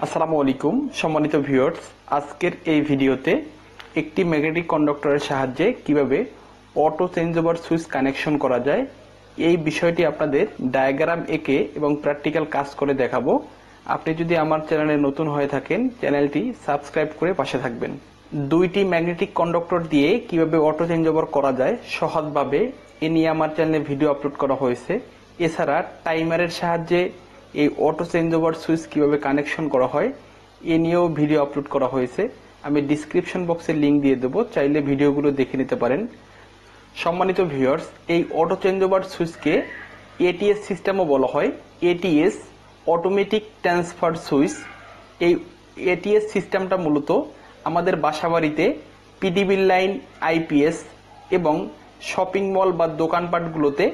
আসসালামু আলাইকুম সম্মানিত ভিউয়ার্স, আজকের এই ভিডিওতে একটি ম্যাগনেটিক কন্ডাক্টরের সাহায্যে কিভাবে auto change over switch connection করা যায় এই বিষয়টি আপনাদের ডায়াগ্রাম এঁকে এবং প্র্যাকটিক্যাল কাজ করে দেখাবো। আপনি যদি আমার চ্যানেলে নতুন হয়ে থাকেন, চ্যানেলটি সাবস্ক্রাইব করে পাশে থাকবেন। দুইটি ম্যাগনেটিক কন্ডাক্টর দিয়ে কিভাবে অটো চেঞ্জ ওভার করা যায় সহজভাবে এ নিয়ে আমার চ্যানেলে ভিডিও আপলোড করা হয়েছে। এছাড়া টাইমারের সাহায্যে এই অটো চেঞ্জ ওভার সুইচ কিভাবে কানেকশন করা হয় এ নিয়েও ভিডিও আপলোড করা হয়েছে। আমি ডিসক্রিপশন বক্সে লিংক দিয়ে দেবো, চাইলে ভিডিওগুলো দেখে নিতে পারেন। সম্মানিত ভিউয়ার্স, এই অটো চেঞ্জ ওভার সুইচকে এটিএস সিস্টেমও বলা হয়। ATS automatic transfer switch. এই এটিএস সিস্টেমটা মূলত আমাদের বাসাবাড়িতে পিডিবি লাইন, আইপিএস এবং শপিং মল বা দোকানপাটগুলোতে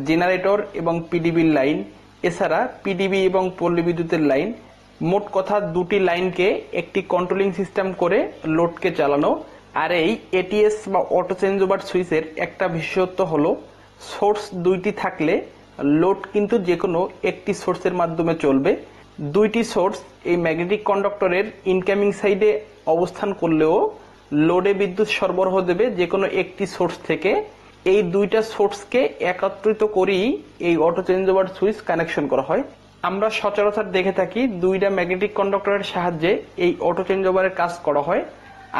জেনারেটর এবং পিডিবি লাইন, এছাড়া পিডিবি এবং পল্লী বিদ্যুতের লাইন, মোট কথা দুটি লাইনকে একটি কন্ট্রোলিং সিস্টেম করে লোডকে চালানো। আর এই এটিএস বা অটো চেঞ্জ ওভার সুইচের একটা বিশেষত্ব হলো সোর্স দুইটি থাকলে লোড কিন্তু যে কোনো একটি সোর্সের মাধ্যমে চলবে। দুইটি সোর্স এই ম্যাগনেটিক কন্ডাক্টরের ইনকামিং সাইডে অবস্থান করলেও লোডে বিদ্যুৎ সরবরাহ দেবে যে কোনো একটি সোর্স থেকে। এই দুইটা সোর্সকে একত্রিত করেই এই auto change over switch connection করা হয়। আমরা সচরাচর দেখে থাকি দুইটা ম্যাগনেটিক কন্ডাক্টরের সাহায্যে এই অটো চেঞ্জ ওভারের কাজ করা হয়।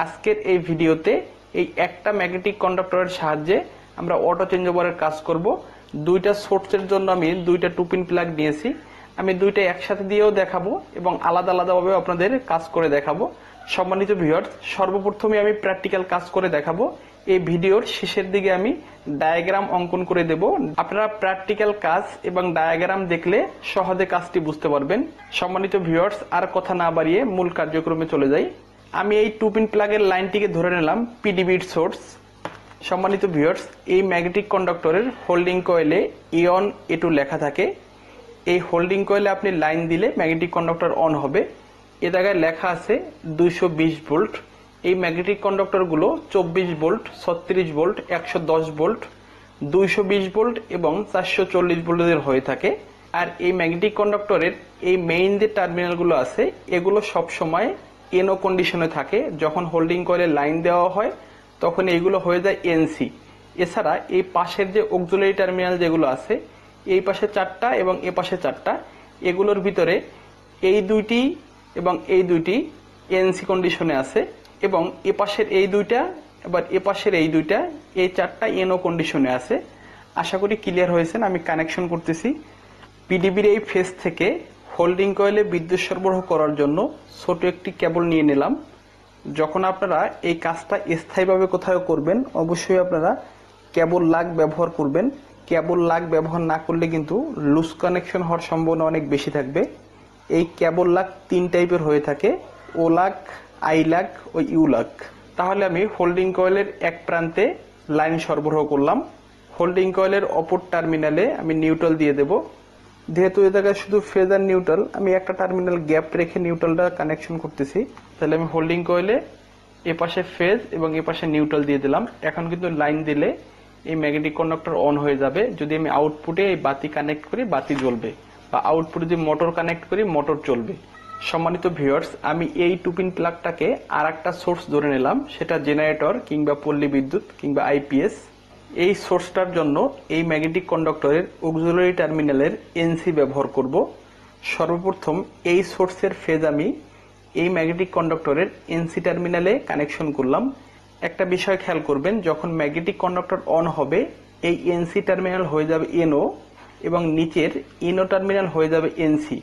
আজকের এই ভিডিওতে এই একটা ম্যাগনেটিক কন্ডাক্টরের সাহায্যে আমরা অটো চেঞ্জ ওভারের কাজ করব। দুইটা সোর্সের জন্য আমি দুইটা 2 পিন প্লাগ নিয়েছি। আমি দুইটা একসাথে দিয়েও দেখাবো এবং আলাদা আলাদাভাবে আপনাদের কাজ করে দেখাবো। সম্মানিত ভিউয়ার্স, সর্বপ্রথমে আমি প্র্যাকটিক্যাল কাজ করে দেখাবো। এই ভিডিওর শেষের দিকে আমি ডায়াগ্রাম অঙ্কন করে দেব। আপনারা প্র্যাকটিক্যাল কাজ এবং ডায়াগ্রাম দেখলে সহজে কাজটি বুঝতে পারবেন। সম্মানিত ভিউয়ার্স, আর কথা না বাড়িয়ে মূল কার্যক্রমে চলে যাই। আমি এই 2 পিন প্লাগের লাইনটিকে ধরে নিলাম পিডিবির সোর্স। সম্মানিত ভিউয়ার্স, এই ম্যাগনেটিক কন্ডাক্টরের হোল্ডিং কয়েলে A1 A2 লেখা থাকে। এই হোল্ডিং কয়েলে আপনি লাইন দিলে ম্যাগনেটিক কন্ডাক্টর অন হবে। এ জায়গায় লেখা আছে 220 ভোল্ট। এই ম্যাগনেটিক কন্ডাক্টরগুলো 24 ভোল্ট, 36 ভোল্ট, 110 ভোল্ট, 220 ভোল্ট এবং 440 ভোল্টের হয়ে থাকে। আর এই ম্যাগনেটিক কন্ডাক্টরের এই মেইন যে টার্মিনালগুলো আছে এগুলো সবসময় এনও কন্ডিশনে থাকে। যখন হোল্ডিং কয়েলে লাইন দেওয়া হয় তখন এইগুলো হয়ে যায় এনসি। এছাড়া এই পাশের যে অক্সিলারি টার্মিনাল যেগুলো আছে, এই পাশে 4টা এবং এ পাশে 4টা, এগুলোর ভিতরে এই দুইটি এবং এই দুইটি এনসি কন্ডিশনে আছে এবং এ পাশের এই দুইটা এবার এ পাশের এই দুইটা, এই 4টা এনও কন্ডিশনে আছে। আশা করি ক্লিয়ার হয়েছেন। আমি কানেকশন করতেছি। পিডিবির এই ফেজ থেকে হোল্ডিং কয়েলে বিদ্যুৎ সরবরাহ করার জন্য ছোট একটি কেবল নিয়ে নিলাম। যখন আপনারা এই কাজটা স্থায়ীভাবে কোথাও করবেন অবশ্যই আপনারা কেবল লাগ ব্যবহার করবেন। কেবল লাগ ব্যবহার না করলে কিন্তু লুজ কানেকশন হওয়ার সম্ভাবনা অনেক বেশি থাকবে। এই কেবল লাগ 3 টাইপের হয়ে থাকে, ও লাগ, আই লাগ ও ইউ লাগ। তাহলে আমি হোল্ডিং কয়েলের এক প্রান্তে লাইন সরবরাহ করলাম। হোল্ডিং কয়েলের অপর টার্মিনালে আমি নিউট্রাল দিয়ে দেব। যেহেতু এ জায়গায় শুধু ফেজ আর নিউট্রাল, আমি একটা টার্মিনাল গ্যাপ রেখে নিউট্রালটা কানেকশন করতেছি। তাহলে আমি হোল্ডিং কয়েলে এ পাশে ফেজ এবং এ পাশে নিউট্রাল দিয়ে দিলাম। এখন কিন্তু লাইন দিলে এই ম্যাগনেটিক কন্ডাক্টর অন হয়ে যাবে। যদি আমি আউটপুটে এই বাতি কানেক্ট করি বাতি জ্বলবে, বা আউটপুটে যদি মোটর কানেক্ট করি মোটর চলবে। সম্মানিত ভিউয়ার্স, আমি এই 2 পিন প্লাগটাকে আর একটা সোর্স ধরে নিলাম, সেটা জেনারেটর কিংবা পল্লী বিদ্যুৎ কিংবা আইপিএস। এই সোর্সটার জন্য এই ম্যাগনেটিক কন্ডাক্টরের অক্সিলারি টার্মিনালের এনসি ব্যবহার করব। সর্বপ্রথম এই সোর্সের ফেজ আমি এই ম্যাগনেটিক কন্ডাক্টরের এনসি টার্মিনালে কানেকশন করলাম। একটা বিষয় খেয়াল করবেন, যখন ম্যাগনেটিক কন্ডাক্টর অন হবে এই এনসি টার্মিনাল হয়ে যাবে এনও এবং নিচের এনও টার্মিনাল হয়ে যাবে এনসি।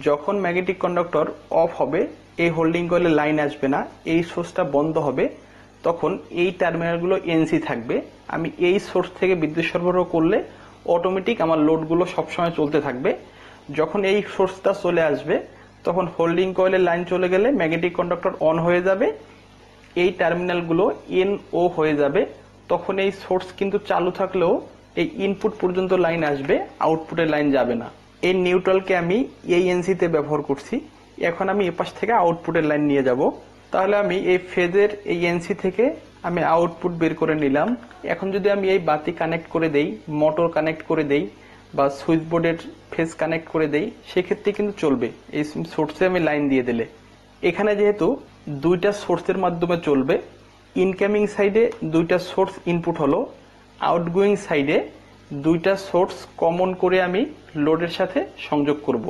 যখন ম্যাগনেটিক কন্ডাক্টর অফ হবে এই হোল্ডিং কয়েলে লাইন আসবে না, এই সোর্সটা বন্ধ হবে, তখন এই টার্মিনালগুলো এনসি থাকবে। আমি এই সোর্স থেকে বিদ্যুৎ সরবরাহ করলে অটোমেটিক আমার লোডগুলো সবসময় চলতে থাকবে। যখন এই সোর্সটা চলে আসবে তখন হোল্ডিং কয়েলের লাইন চলে গেলে ম্যাগনেটিক কন্ডাক্টর অন হয়ে যাবে, এই টার্মিনালগুলো এনও হয়ে যাবে। তখন এই সোর্স কিন্তু চালু থাকলেও এই ইনপুট পর্যন্ত লাইন আসবে, আউটপুটের লাইন যাবে না। এই নিউট্রালকে আমি এই এনসিতে ব্যবহার করছি। এখন আমি এপাশ থেকে আউটপুটের লাইন নিয়ে যাব। তাহলে আমি এই ফেজের এই এনসি থেকে আমি আউটপুট বের করে নিলাম। এখন যদি আমি এই বাতি কানেক্ট করে দেই, মোটর কানেক্ট করে দেই, বা সুইচ বোর্ডের ফেজ কানেক্ট করে দেই, সেক্ষেত্রে কিন্তু চলবে এই সোর্সে আমি লাইন দিয়ে দিলে। এখানে যেহেতু দুইটা সোর্সের মাধ্যমে চলবে, ইনকামিং সাইডে দুইটা সোর্স ইনপুট হলো, আউটগোয়িং সাইডে দুইটা সোর্স কমন করে আমি লোডের সাথে সংযোগ করব।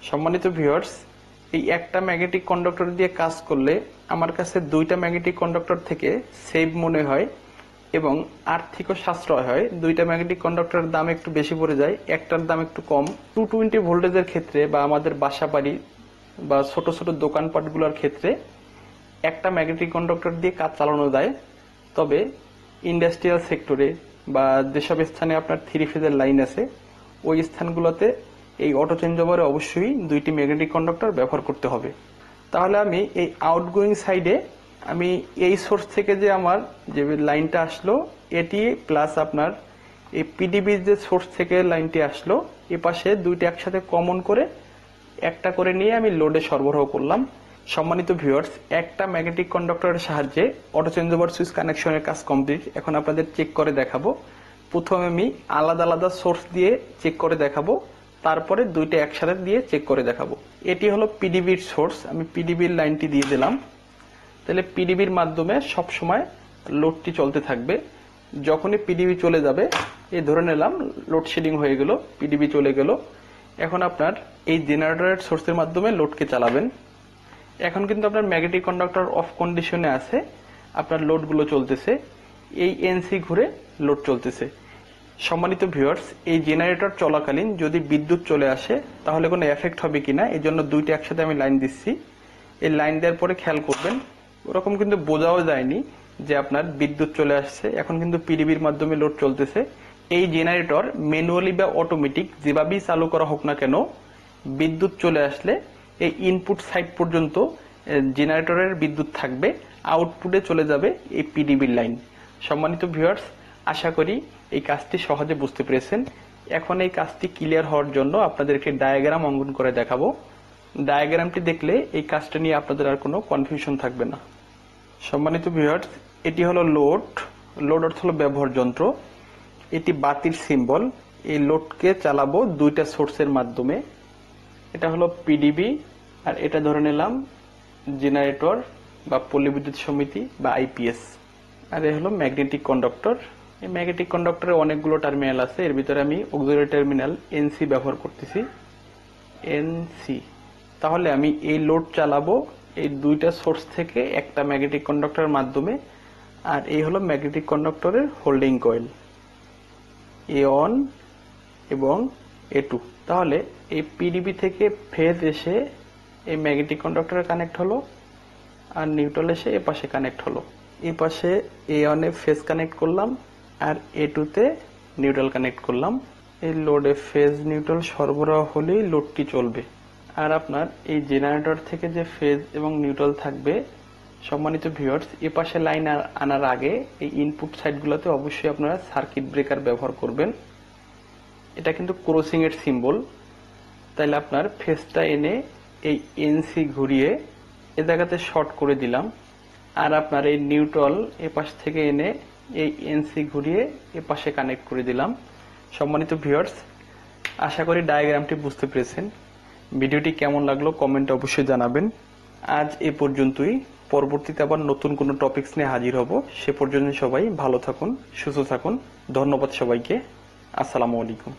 সম্মানিত ভিউয়ার্স, এই একটা ম্যাগনেটিক কন্ডাক্টর দিয়ে কাজ করলে আমার কাছে দুইটা ম্যাগনেটিক কন্ডাক্টর থেকে সেভ মনে হয় এবং আর্থিকও সাশ্রয় হয়। দুইটা ম্যাগনেটিক কন্ডাক্টরের দাম একটু বেশি পড়ে যায়, একটার দাম একটু কম। 220 ভোল্টেজের ক্ষেত্রে বা আমাদের বাসা বাড়ি বা ছোট ছোট দোকানপাটগুলোর ক্ষেত্রে একটা ম্যাগনেটিক কন্ডাক্টর দিয়ে কাজ চালানো যায়। তবে ইন্ডাস্ট্রিয়াল সেক্টরে বা যেসব স্থানে আপনার 3 ফেজের লাইন আছে, ওই স্থানগুলোতে এই অটো চেঞ্জ ওভারে অবশ্যই দুইটি ম্যাগনেটিক কন্ডাক্টর ব্যবহার করতে হবে। তাহলে আমি এই আউটগোয়িং সাইডে আমি এই সোর্স থেকে যে আমার যে লাইনটা আসলো এটি প্লাস আপনার এই পিডিবির যে সোর্স থেকে লাইনটি আসলো, এ পাশে দুইটা একসাথে কমন করে একটা করে নিয়ে আমি লোডে সরবরাহ করলাম। সম্মানিত ভিউয়ার্স, একটা ম্যাগনেটিক কন্ডাক্টরের সাহায্যে অটো চেঞ্জ ওভার সুইচ কানেকশনের কাজ কমপ্লিট। এখন আপনাদের চেক করে দেখাবো। প্রথমে আমি আলাদা আলাদা সোর্স দিয়ে চেক করে দেখাবো, তারপরে দুইটা একসাথে দিয়ে চেক করে দেখাবো। এটি হলো পিডিবির সোর্স, আমি পিডিবির লাইনটি দিয়ে দিলাম। তাহলে পিডিবির মাধ্যমে সব সময় লোডটি চলতে থাকবে। যখনই পিডিবি চলে যাবে, এই ধরে নিলাম লোডশেডিং হয়ে গেল, পিডিবি চলে গেল। এখন আপনার এই জেনারেটরের সোর্সের মাধ্যমে লোডকে চালাবেন। এখন কিন্তু আপনার ম্যাগনেটিক কন্ডাক্টর অফ কন্ডিশনে আছে, আপনার লোডগুলো চলতেছে, এই এনসি ঘুরে লোড চলতেছে। সম্মানিত ভিউয়ার্স, এই জেনারেটর চলাকালীন যদি বিদ্যুৎ চলে আসে তাহলে কোনো এফেক্ট হবে কিনা, এই জন্য দুইটা একসাথে আমি লাইন দিচ্ছি। এই লাইন দেওয়ার পরে খেয়াল করবেন, ওরকম কিন্তু বোঝাও যায়নি যে আপনার বিদ্যুৎ চলে আসছে। এখন কিন্তু পিডিবির মাধ্যমে লোড চলতেছে। এই জেনারেটর ম্যানুয়ালি বা অটোমেটিক যেভাবেই চালু করা হোক না কেন, বিদ্যুৎ চলে আসলে এই ইনপুট সাইড পর্যন্ত জেনারেটরের বিদ্যুৎ থাকবে, আউটপুটে চলে যাবে এই পিডিবির লাইন। সম্মানিত ভিউয়ার্স, আশা করি এই কাজটি সহজে বুঝতে পেরেছেন। এখন এই কাজটি ক্লিয়ার হওয়ার জন্য আপনাদেরকে ডায়াগ্রাম অঙ্কন করে দেখাবো। ডায়াগ্রামটি দেখলে এই কাজটা নিয়ে আপনাদের আর কোনো কনফিউশন থাকবে না। সম্মানিত ভিউয়ার্স, এটি হলো লোড। লোড অর্থ হলো ব্যবহার যন্ত্র। এটি বাতির সিম্বল। এই লোডকে চালাবো দুইটা সোর্সের মাধ্যমে। এটা হলো পিডিবি আর এটা ধরে নিলাম জেনারেটর বা পল্লী বিদ্যুৎ সমিতি বা আইপিএস। আর এ হলো ম্যাগনেটিক কন্ডাক্টর। এই ম্যাগনেটিক কন্ডাক্টরে অনেকগুলো টার্মিনাল আছে, এর ভিতরে আমি অক্সিলারি টার্মিনাল এনসি ব্যবহার করতেছি, এনসি। তাহলে আমি এই লোড চালাবো এই দুইটা সোর্স থেকে একটা ম্যাগনেটিক কন্ডাক্টরের মাধ্যমে। আর এই হলো ম্যাগনেটিক কন্ডাক্টরের হোল্ডিং কয়েল A1 এবং A2। তাহলে এই পিডিবি থেকে ফেজ এসে এই ম্যাগনেটিক কন্ডাক্টরে কানেক্ট হলো আর নিউট্রাল এসে এ পাশে কানেক্ট হলো। এই পাশে A1 এ ফেজ কানেক্ট করলাম আর A2 তে নিউট্রাল কানেক্ট করলাম। এই লোডে ফেজ নিউট্রাল সরবরাহ হলেই লোডটি চলবে। আর আপনার এই জেনারেটর থেকে যে ফেজ এবং নিউট্রাল থাকবে, সম্মানিত ভিউয়ার্স, এ পাশে লাইন আনার আগে এই ইনপুট সাইডগুলোতে অবশ্যই আপনারা সার্কিট ব্রেকার ব্যবহার করবেন। এটা কিন্তু ক্রসিং এর সিম্বল। তাইলে আপনার ফেজটা এনে এই এনসি ঘুরিয়ে এ জায়গাতে শর্ট করে দিলাম। আর আপনার এই নিউট্রাল এ পাশ থেকে এনে এই এনসি ঘুরিয়ে এ পাশে কানেক্ট করে দিলাম। সম্মানিত ভিউয়ার্স, আশা করি ডায়াগ্রামটি বুঝতে পেরেছেন। ভিডিওটি কেমন লাগলো কমেন্টে অবশ্যই জানাবেন। আজ এ পর্যন্তই। পরবর্তীতে আবার নতুন কোনো টপিকস নিয়ে হাজির হব। সে পর্যন্ত সবাই ভালো থাকুন, সুস্থ থাকুন। ধন্যবাদ সবাইকে। আসসালামু আলাইকুম।